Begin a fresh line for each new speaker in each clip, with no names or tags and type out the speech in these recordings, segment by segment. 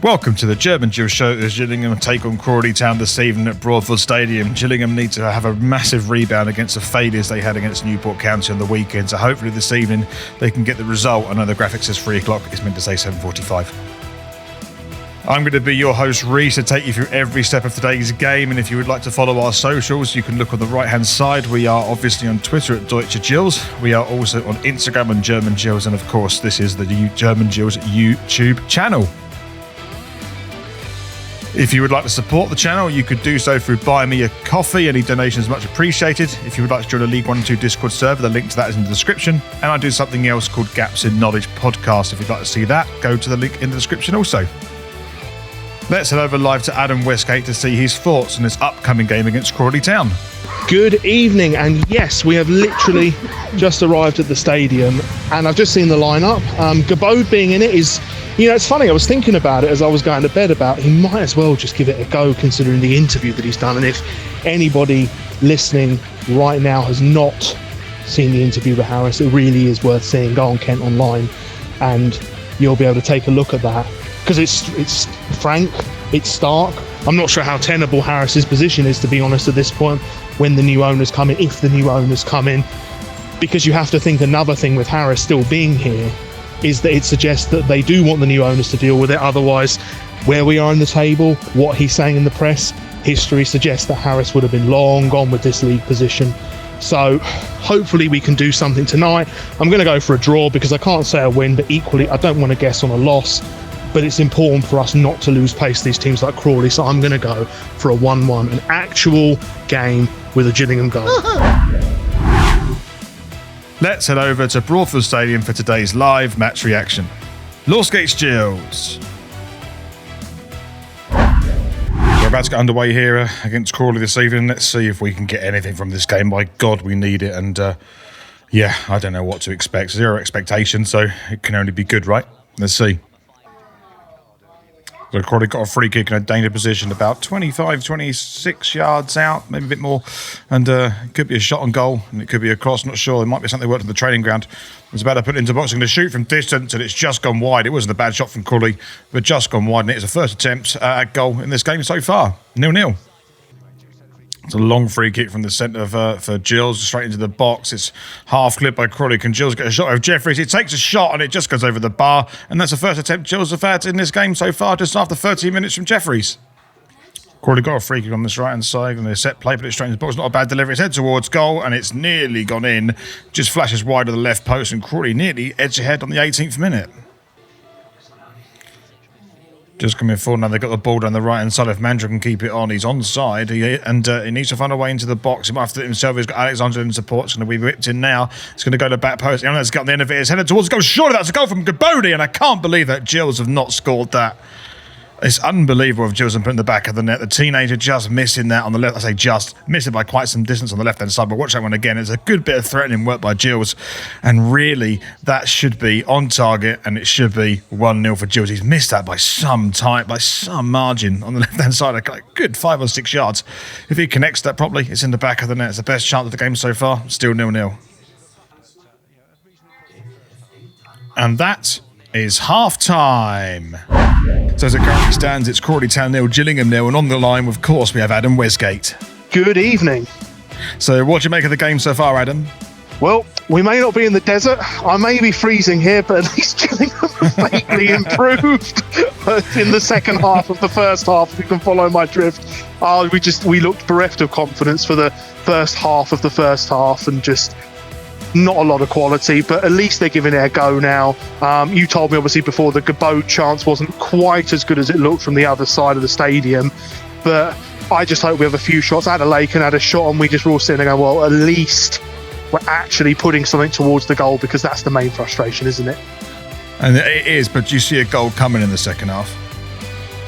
Welcome to the German Gills show as Gillingham take on Crawley Town this evening at Broadfield Stadium. Gillingham need to have a massive rebound against the failures they had against Newport County on the weekend, so hopefully this evening they can get the result. I know the graphic says 3 o'clock, it's meant to say 7:45. I'm going to be your host, Reese, to take you through every step of today's game, and if you would like to follow our socials, you can look on the right-hand side. We are obviously on Twitter at Deutsche Gills. We are also on Instagram on German Gills, and of course, this is the German Gills YouTube channel. If you would like to support the channel, you could do so through Buy Me a Coffee. Any donation is much appreciated. If you would like to join a League 1 and 2 Discord server, the link to that is in the description. And I do something else called Gaps in Knowledge Podcast. If you'd like to see that, go to the link in the description also. Let's head over live to Adam Wesgate to see his thoughts on this upcoming game against Crawley Town.
Good evening, and yes, we have literally just arrived at the stadium, and I've just seen the lineup. Gabode being in it is, it's funny, I was thinking about it as I was going to bed about he might as well just give it a go considering the interview that he's done. And if anybody listening right now has not seen the interview with Harris, it really is worth seeing. Go on Kent Online and you'll be able to take a look at that, because it's frank, it's stark. I'm not sure how tenable Harris's position is, to be honest, at this point when the new owners come in, if the new owners come in, because you have to think another thing with Harris still being here is that it suggests that they do want the new owners to deal with it. Otherwise, where we are in the table, what he's saying in the press, history suggests that Harris would have been long gone with this league position. So hopefully we can do something tonight. I'm going to go for a draw because I can't say a win, but equally I don't want to guess on a loss. But it's important for us not to lose pace to these teams like Crawley, so I'm going to go for a 1-1, an actual game with a Gillingham goal.
Let's head over to Broadfield Stadium for today's live match reaction. Wesgate's Gills. We're about to get underway here against Crawley this evening. Let's see if we can get anything from this game. By God, we need it. And I don't know what to expect. Zero expectation, so it can only be good, right? Let's see. So Crawley got a free kick in a danger position about 25, 26 yards out, maybe a bit more. And it could be a shot on goal, and it could be a cross, not sure. It might be something they worked on the training ground. It's about to put it into boxing to shoot from distance, and it's just gone wide. It wasn't a bad shot from Crawley, but just gone wide. And it's the first attempt at goal in this game so far. 0-0. It's a long free kick from the centre for Gills, straight into the box. It's half clipped by Crawley. Can Gills get a shot of Jeffries? He takes a shot and it just goes over the bar. And that's the first attempt Gills have had in this game so far, just after 13 minutes from Jeffries. Crawley got a free kick on this right-hand side and a set play, but it's straight into the box. Not a bad delivery. It's head towards goal and it's nearly gone in. Just flashes wide of the left post and Crawley nearly edge ahead on the 18th minute. Just coming forward now, they've got the ball down the right-hand side. If Mandra can keep it on, he's onside. He needs to find a way into the box. He might have to do it himself. He's got Alexander in support. It's going to be whipped in now. It's going to go to back post. Let's get on the end of it. It's headed towards the goal. Surely that's a goal from Gabode, and I can't believe that Gills have not scored that. It's unbelievable if Gills have put in the back of the net. The teenager just missing that on the left. I say just, missed it by quite some distance on the left-hand side, but watch that one again. It's a good bit of threatening work by Gills, and really, that should be on target, and it should be 1-0 for Gills. He's missed that by some margin on the left-hand side, like a good 5 or 6 yards. If he connects that properly, it's in the back of the net. It's the best chance of the game so far. Still 0-0. And that is half-time. So as it currently stands, it's Crawley Town 0, Gillingham 0, and on the line, of course, we have Adam Wesgate.
Good evening.
So what do you make of the game so far, Adam?
Well, we may not be in the desert. I may be freezing here, but at least Gillingham have vaguely improved in the second half of the first half, if you can follow my drift. We looked bereft of confidence for the first half of the first half and just not a lot of quality, but at least they're giving it a go now. You told me obviously before the Gabode chance wasn't quite as good as it looked from the other side of the stadium, but I just hope we have a few shots. Elkan had a shot and we just were all sitting there going, well, at least we're actually putting something towards the goal, because that's the main frustration, isn't it?
And it is, but do you see a goal coming in the second half?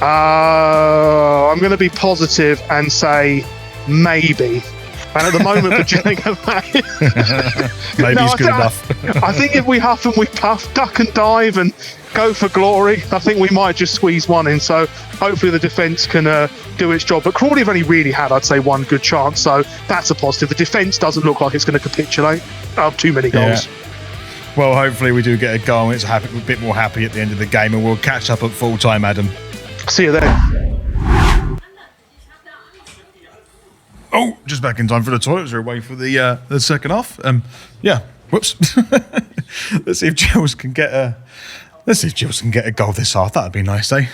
I'm going to be positive and say maybe. And at the moment, for Gillingham,
maybe he's good enough.
I think if we huff and we puff, duck and dive and go for glory, I think we might just squeeze one in. So hopefully the defence can do its job. But Crawley have only really had, I'd say, one good chance. So that's a positive. The defence doesn't look like it's going to capitulate. Too many goals.
Yeah. Well, hopefully we do get a goal and it's a bit more happy at the end of the game, and we'll catch up at full time, Adam.
See you then.
Oh, just back in time for the toilets. We're away for the second half. Yeah. Whoops. Let's see if Gills can get a. Let's see if Gills can get a goal this half. That'd be nice, eh?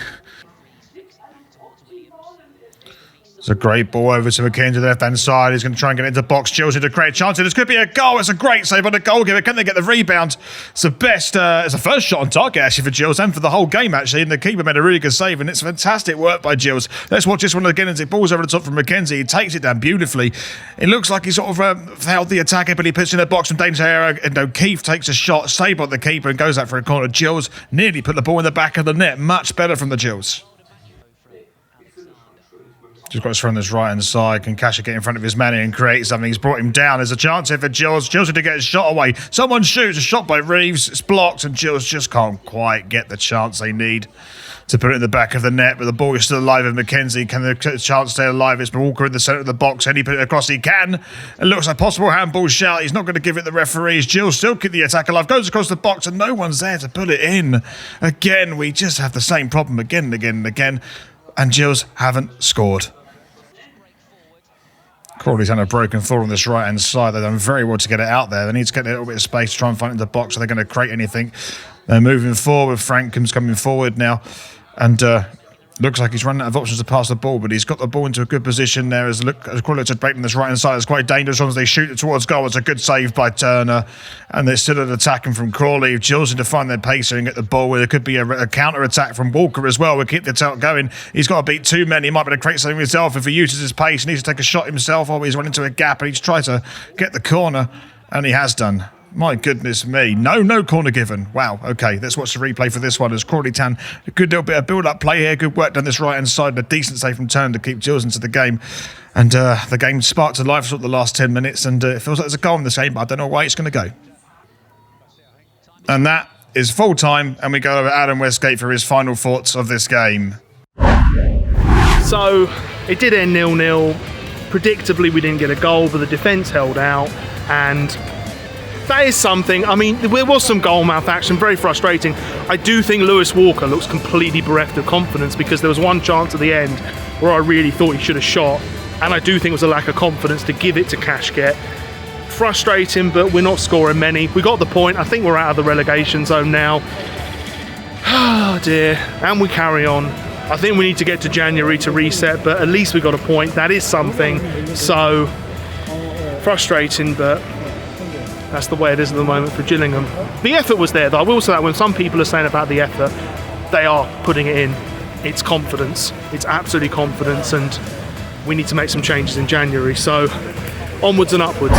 It's a great ball over to McKenzie to the left-hand side. He's going to try and get into the box. Gills into a great chance. This could be a goal. It's a great save on the goalkeeper. Can they get the rebound? It's the best. It's the first shot on target, actually, for Gills and for the whole game, actually. And the keeper made a really good save, and it's fantastic work by Gills. Let's watch this one again as it balls over the top from McKenzie. He takes it down beautifully. It looks like he sort of held the attacker, but he puts in the box from danger area. And O'Keefe takes a shot, save on the keeper, and goes out for a corner. Gills nearly put the ball in the back of the net. Much better from the Gills. Just got to run this right-hand side. Can Kashket get in front of his man and create something? He's brought him down. There's a chance here for Gills. Gills had to get his shot away. Someone shoots. A shot by Reeves. It's blocked, and Gills just can't quite get the chance they need to put it in the back of the net. But the ball is still alive with McKenzie. Can the chance stay alive? It's Walker in the centre of the box. And he put it across. He can. It looks like possible handball shout. He's not going to give it the referees. Gills still keep the attack alive. Goes across the box, and no one's there to put it in. Again, we just have the same problem again and again and again. And Gills haven't scored. Crawley's had a broken fall on this right-hand side. They've done very well to get it out there. They need to get a little bit of space to try and find it in the box. Are they going to create anything? They're moving forward. Frankham's coming forward now. And looks like he's running out of options to pass the ball, but he's got the ball into a good position there as Crawley to break on this right-hand side. It's quite dangerous as they shoot it towards goal. It's a good save by Turner. And they're still attacking from Crawley. If Gills need to find their pace and get the ball, there could be a counter-attack from Walker as well. We'll keep the attack going. He's got to beat two men. He might be able to create something himself. If he uses his pace, he needs to take a shot himself, or he's run into a gap and he's tried to get the corner, and he has done. My goodness me. No corner given. Wow. Okay, let's watch the replay for this one as Crawley Tan. A good little bit of build-up play here. Good work down this right-hand side. And a decent save from Turn to keep Gills into the game. And the game sparked to life for the last 10 minutes. And it feels like there's a goal in this game, but I don't know why it's going to go. And that is full time. And we go over Adam Wesgate for his final thoughts of this game.
So it did end 0-0. Predictably, we didn't get a goal, but the defence held out. And that is something. I mean, there was some goal mouth action, very frustrating. I do think Lewis Walker looks completely bereft of confidence, because there was one chance at the end where I really thought he should have shot, and I do think it was a lack of confidence to give it to Kashket. Frustrating, but we're not scoring many. We got the point. I think we're out of the relegation zone now. Oh dear. And we carry on. I think we need to get to January to reset, but at least we got a point. That is something. So frustrating, but that's the way it is at the moment for Gillingham. The effort was there, though. I will say that when some people are saying about the effort, they are putting it in. It's confidence. It's absolutely confidence, and we need to make some changes in January. So onwards and upwards.